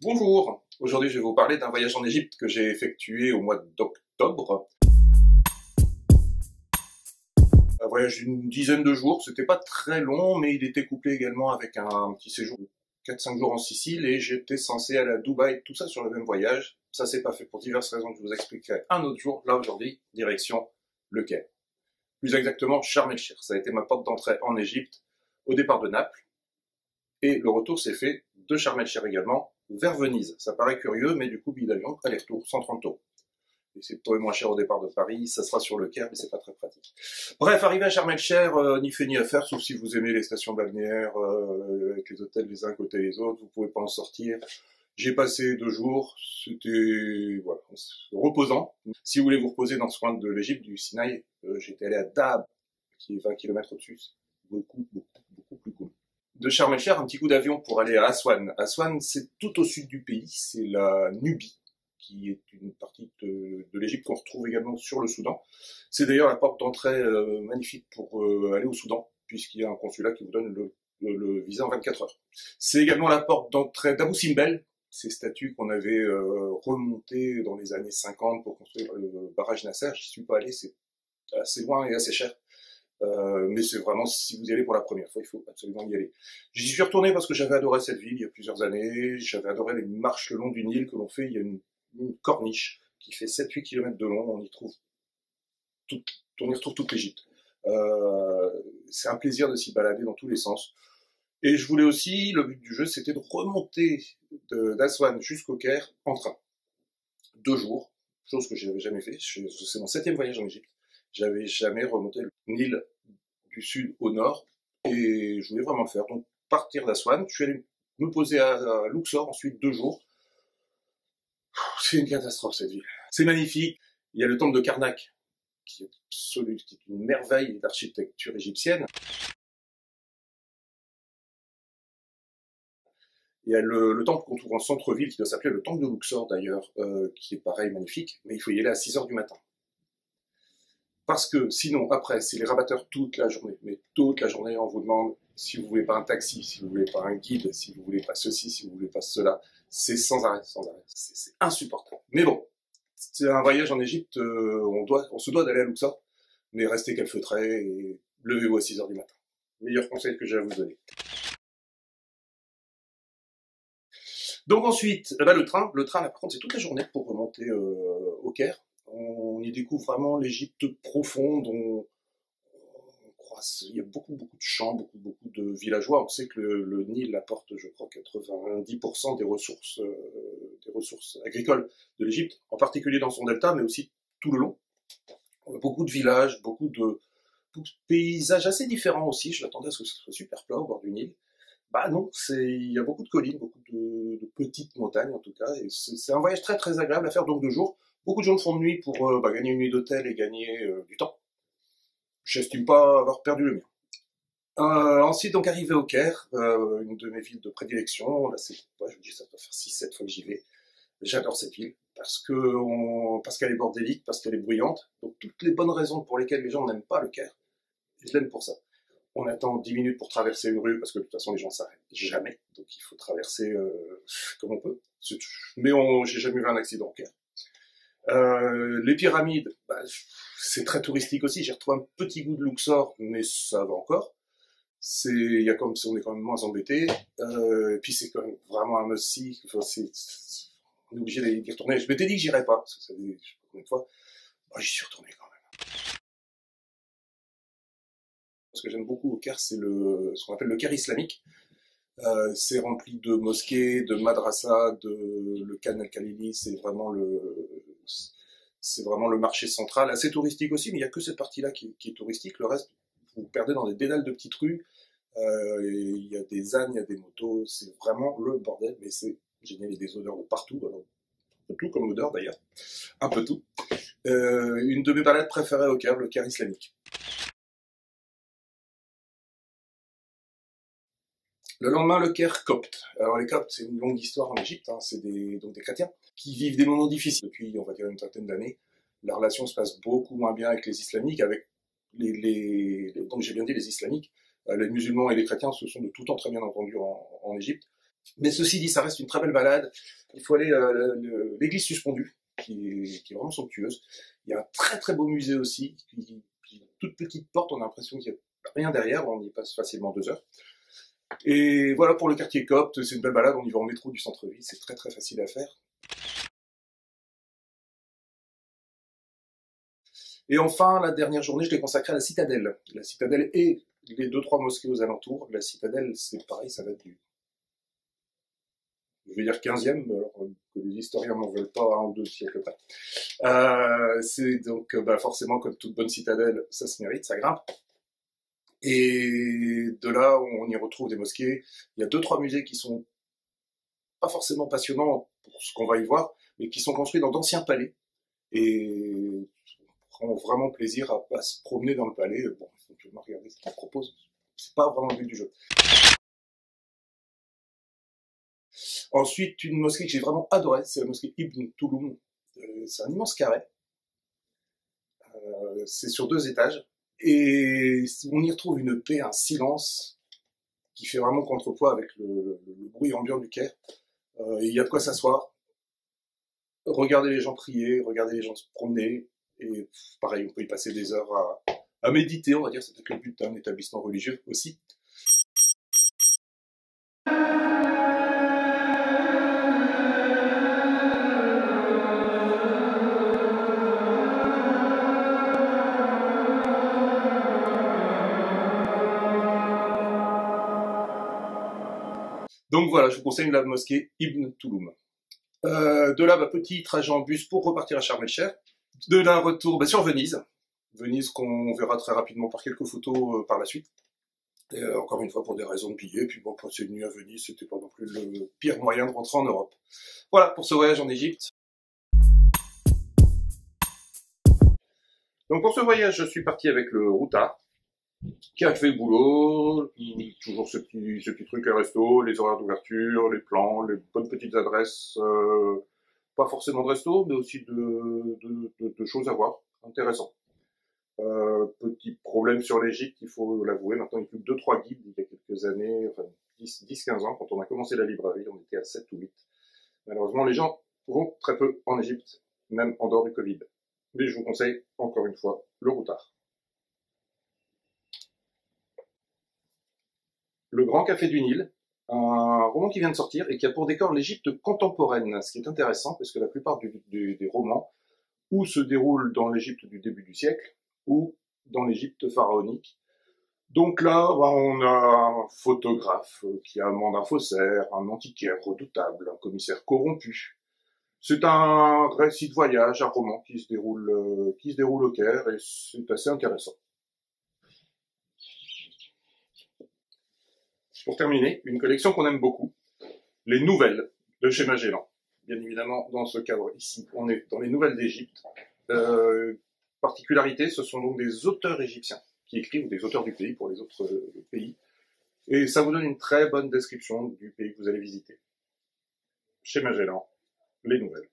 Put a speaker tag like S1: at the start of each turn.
S1: Bonjour, aujourd'hui je vais vous parler d'un voyage en Égypte que j'ai effectué au mois d'octobre. Un voyage d'une dizaine de jours, c'était pas très long, mais il était couplé également avec un petit séjour de 4-5 jours en Sicile et j'étais censé aller à Dubaï, tout ça sur le même voyage. Ça s'est pas fait pour diverses raisons que je vous expliquerai un autre jour. Là aujourd'hui, direction le Caire. Plus exactement, Sharm el-Sheikh. Ça a été ma porte d'entrée en Égypte au départ de Naples. Et le retour s'est fait de Sharm el-Sheikh également vers Venise. Ça paraît curieux, mais du coup, billet d'avion, aller-retour, 130 euros. Et c'est trouvé moins cher au départ de Paris, ça sera sur le Caire, mais c'est pas très pratique. Bref, arrivé à Sharm el-Sheikh, ni fait ni à faire, sauf si vous aimez les stations balnéaires, avec les hôtels les uns à côté des autres, vous pouvez pas en sortir. J'ai passé 2 jours, c'était voilà, reposant. Si vous voulez vous reposer dans ce coin de l'Égypte, du Sinaï, j'étais allé à Dahab, qui est 20 km au-dessus. Beaucoup plus cool. De Sharm el-Sheikh, un petit coup d'avion pour aller à Aswan. Aswan, c'est tout au sud du pays, c'est la Nubie, qui est une partie de l'Égypte qu'on retrouve également sur le Soudan. C'est d'ailleurs la porte d'entrée magnifique pour aller au Soudan, puisqu'il y a un consulat qui vous donne le visa en 24 heures. C'est également la porte d'entrée d'Abou Simbel, ces statues qu'on avait remontées dans les années 50 pour construire le barrage Nasser. J'y suis pas allé, c'est assez loin et assez cher. Mais c'est vraiment, si vous y allez pour la première fois, il faut absolument y aller. J'y suis retourné parce que j'avais adoré cette ville il y a plusieurs années, j'avais adoré les marches le long du Nil que l'on fait, il y a une corniche qui fait 7-8 km de long, on y retrouve toute l'Égypte. C'est un plaisir de s'y balader dans tous les sens. Et je voulais aussi, le but du jeu, c'était de remonter d'Aswan jusqu'au Caire en train. 2 jours, chose que je n'avais jamais fait, c'est mon 7e voyage en Égypte. J'avais jamais remonté le Nil du sud au nord, et je voulais vraiment le faire. Donc, partir d'Aswan, je suis allé me poser à Luxor, ensuite 2 jours. C'est une catastrophe, cette ville. C'est magnifique. Il y a le temple de Karnak, qui est une merveille d'architecture égyptienne. Il y a le temple qu'on trouve en centre-ville, qui doit s'appeler le temple de Luxor d'ailleurs, qui est pareil, magnifique, mais il faut y aller à 6 heures du matin. Parce que sinon, après, c'est les rabatteurs toute la journée. Mais toute la journée, on vous demande si vous voulez pas un taxi, si vous voulez pas un guide, si vous voulez pas ceci, si vous voulez pas cela. C'est sans arrêt, sans arrêt. C'est insupportable. Mais bon, c'est un voyage en Égypte, on se doit d'aller à Luxor, mais restez calfeutrés et levez-vous à 6 heures du matin. Meilleur conseil que j'ai à vous donner. Donc ensuite, le train là par contre, c'est toute la journée pour remonter au Caire. On y découvre vraiment l'Égypte profonde, on croise, il y a beaucoup de champs, beaucoup de villageois. On sait que le Nil apporte, je crois, 90% des ressources agricoles de l'Égypte, en particulier dans son delta, mais aussi tout le long. Beaucoup de villages, beaucoup de paysages assez différents aussi. Je m'attendais à ce que ce soit super plat au bord du Nil. Bah non, il y a beaucoup de collines, beaucoup de petites montagnes en tout cas, et c'est un voyage très agréable à faire, donc 2 jours. Beaucoup de gens le font de nuit pour gagner une nuit d'hôtel et gagner du temps. J'estime pas avoir perdu le mien. Ensuite, donc arrivé au Caire, une de mes villes de prédilection. Là, je vous dis, ça doit faire 6-7 fois que j'y vais. J'adore cette ville parce qu'elle est bordélique, parce qu'elle est bruyante. Donc toutes les bonnes raisons pour lesquelles les gens n'aiment pas le Caire, je l'aime pour ça. On attend 10 minutes pour traverser une rue parce que de toute façon les gens s'arrêtent jamais. Donc il faut traverser comme on peut. Mais j'ai jamais vu un accident au Caire. Les pyramides, c'est très touristique aussi. J'ai retrouvé un petit goût de Luxor, mais ça va encore. On est quand même moins embêté. Et puis c'est quand même vraiment un must-see. On est obligé d'y retourner. Je m'étais dit que j'irais pas, parce que ça fait combien de fois. J'y suis retourné quand même. Ce que j'aime beaucoup au Caire, c'est ce qu'on appelle le Caire islamique. C'est rempli de mosquées, de madrasas, le Khan al-Khalili, c'est vraiment le marché central, assez touristique aussi, mais il n'y a que cette partie-là qui est touristique. Le reste, vous vous perdez dans des dédales de petites rues. Il y a des ânes, il y a des motos, c'est vraiment le bordel, mais c'est génial, il y a des odeurs de partout, alors, un peu tout comme odeur d'ailleurs, un peu tout. Une de mes balades préférées au Caire, le Caire islamique. Le lendemain, le Caire copte. Alors les Coptes, c'est une longue histoire en Égypte, hein, c'est donc des chrétiens qui vivent des moments difficiles depuis, on va dire, une vingtaine d'années. La relation se passe beaucoup moins bien avec les islamiques, avec donc j'ai bien dit les islamiques. Les musulmans et les chrétiens se sont de tout temps très bien entendus en Égypte. Mais ceci dit, ça reste une très belle balade. Il faut aller à l'église suspendue, qui est vraiment somptueuse. Il y a un très très beau musée aussi, une toute petite porte, on a l'impression qu'il n'y a rien derrière, on y passe facilement 2 heures. Et voilà pour le quartier copte, c'est une belle balade, on y va en métro du centre-ville, c'est très très facile à faire. Et enfin, la dernière journée, je l'ai consacrée à la citadelle. La citadelle et les 2-3 mosquées aux alentours. La citadelle, c'est pareil, ça date du, je vais dire 15e, alors que les historiens n'en veulent pas 1 ou 2 siècles près. C'est donc forcément, comme toute bonne citadelle, ça se mérite, ça grimpe. Et de là, on y retrouve des mosquées. Il y a 2-3 musées qui sont pas forcément passionnants pour ce qu'on va y voir, mais qui sont construits dans d'anciens palais. Et on prend vraiment plaisir à se promener dans le palais. Bon, éventuellement, regarder ce qu'ils proposent. C'est pas vraiment le but du jeu. Ensuite, une mosquée que j'ai vraiment adorée, c'est la mosquée Ibn Touloum. C'est un immense carré. C'est sur 2 étages. Et on y retrouve une paix, un silence qui fait vraiment contrepoids avec le bruit ambiant du Caire. Il y a de quoi s'asseoir, regarder les gens prier, regarder les gens se promener. Et pareil, on peut y passer des heures à méditer, on va dire, c'est peut-être le but d'un établissement religieux aussi. Donc voilà, je vous conseille la mosquée Ibn Touloum. De là, petit trajet en bus pour repartir à Sharm el-Sheikh. De là, retour sur Venise. Venise qu'on verra très rapidement par quelques photos par la suite. Et, encore une fois pour des raisons de billets. Puis bon, passer une nuit à Venise, c'était pas non plus le pire moyen de rentrer en Europe. Voilà pour ce voyage en Égypte. Donc pour ce voyage, je suis parti avec le routard, qui a fait le boulot, toujours ce petit truc à resto, les horaires d'ouverture, les plans, les bonnes petites adresses, pas forcément de resto, mais aussi de choses à voir, intéressant. Petit problème sur l'Égypte, il faut l'avouer, maintenant il n'y a plus que 2-3 guides, il y a quelques années, enfin 10-15 ans, quand on a commencé la librairie, on était à 7 ou 8. Malheureusement, les gens vont très peu en Égypte, même en dehors du Covid. Mais je vous conseille, encore une fois, le routard. Le Grand Café du Nil, un roman qui vient de sortir et qui a pour décor l'Égypte contemporaine, ce qui est intéressant parce que la plupart des romans ou se déroulent dans l'Égypte du début du siècle ou dans l'Égypte pharaonique. Donc là, on a un photographe qui amende un faussaire, un antiquaire redoutable, un commissaire corrompu. C'est un récit de voyage, un roman qui se déroule au Caire et c'est assez intéressant. Pour terminer, une collection qu'on aime beaucoup, les nouvelles de chez Magellan. Bien évidemment, dans ce cadre ici, on est dans les nouvelles d'Égypte. Particularité, ce sont donc des auteurs égyptiens qui écrivent, ou des auteurs du pays pour les autres pays. Et ça vous donne une très bonne description du pays que vous allez visiter. Chez Magellan, les nouvelles.